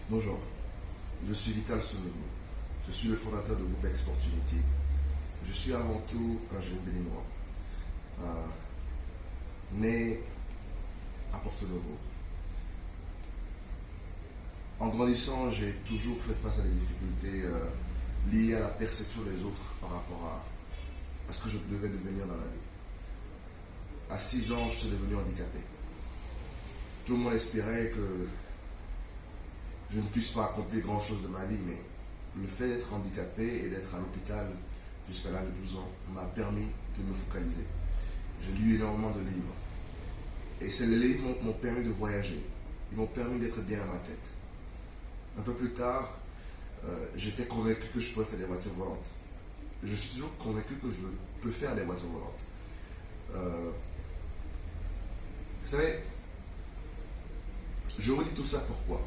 Bonjour, je suis Vital Sounogou. Je suis le fondateur du groupe Exportunity. Je suis avant tout un jeune béninois, né à Porto-Novo. En grandissant, j'ai toujours fait face à des difficultés liées à la perception des autres par rapport à ce que je devais devenir dans la vie. À 6 ans, je suis devenu handicapé. Tout le monde espérait que je ne puisse pas accomplir grand-chose de ma vie, mais le fait d'être handicapé et d'être à l'hôpital jusqu'à l'âge de 12 ans m'a permis de me focaliser. J'ai lu énormément de livres. Et ces livres m'ont permis de voyager. Ils m'ont permis d'être bien à ma tête. Un peu plus tard, j'étais convaincu que je pouvais faire des voitures volantes. Je suis toujours convaincu que je peux faire des voitures volantes. Vous savez, je vous dis tout ça pourquoi?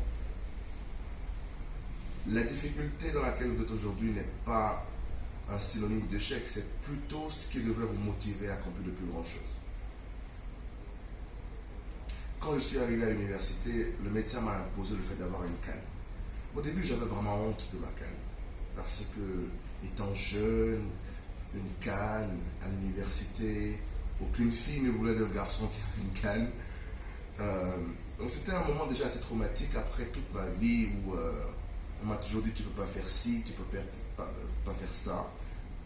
La difficulté dans laquelle vous êtes aujourd'hui n'est pas un synonyme d'échec, c'est plutôt ce qui devrait vous motiver à accomplir de plus grandes choses. Quand je suis arrivé à l'université, le médecin m'a imposé le fait d'avoir une canne. Au début, j'avais vraiment honte de ma canne, parce que, étant jeune, une canne à l'université, aucune fille ne voulait d'un garçon qui avait une canne. Donc c'était un moment déjà assez traumatique après toute ma vie où on m'a toujours dit tu ne peux pas faire ci, tu ne peux pas faire ça,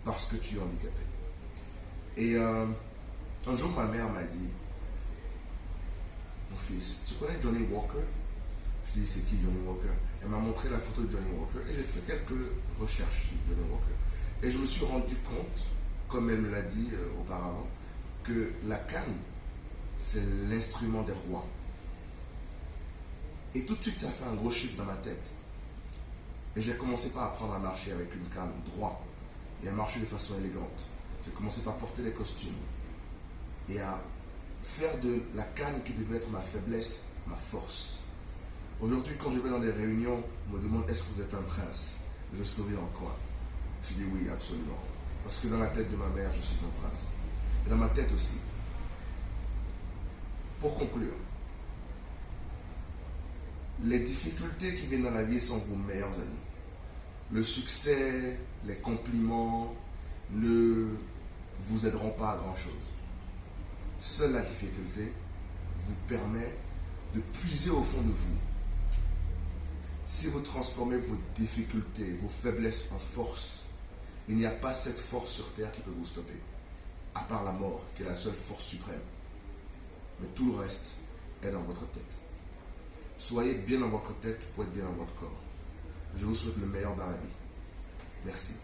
parce que tu es handicapé. Et un jour, ma mère m'a dit, mon fils, tu connais Johnny Walker? Je dis, c'est qui Johnny Walker? Elle m'a montré la photo de Johnny Walker et j'ai fait quelques recherches sur Johnny Walker. Et je me suis rendu compte, comme elle me l'a dit auparavant, que la canne, c'est l'instrument des rois. Et tout de suite, ça a fait un gros chiffre dans ma tête. Et j'ai commencé par apprendre à marcher avec une canne droit et à marcher de façon élégante. J'ai commencé par porter des costumes et à faire de la canne qui devait être ma faiblesse, ma force. Aujourd'hui, quand je vais dans des réunions, on me demande est-ce que vous êtes un prince? Je souris en coin. Je dis oui, absolument. Parce que dans la tête de ma mère, je suis un prince. Et dans ma tête aussi. Pour conclure, les difficultés qui viennent dans la vie sont vos meilleurs amis. Le succès, les compliments ne vous aideront pas à grand chose. Seule la difficulté vous permet de puiser au fond de vous. Si vous transformez vos difficultés, vos faiblesses en force, il n'y a pas cette force sur terre qui peut vous stopper, à part la mort, qui est la seule force suprême. Mais tout le reste est dans votre tête. Soyez bien dans votre tête pour être bien dans votre corps. Je vous souhaite le meilleur dans la vie. Merci.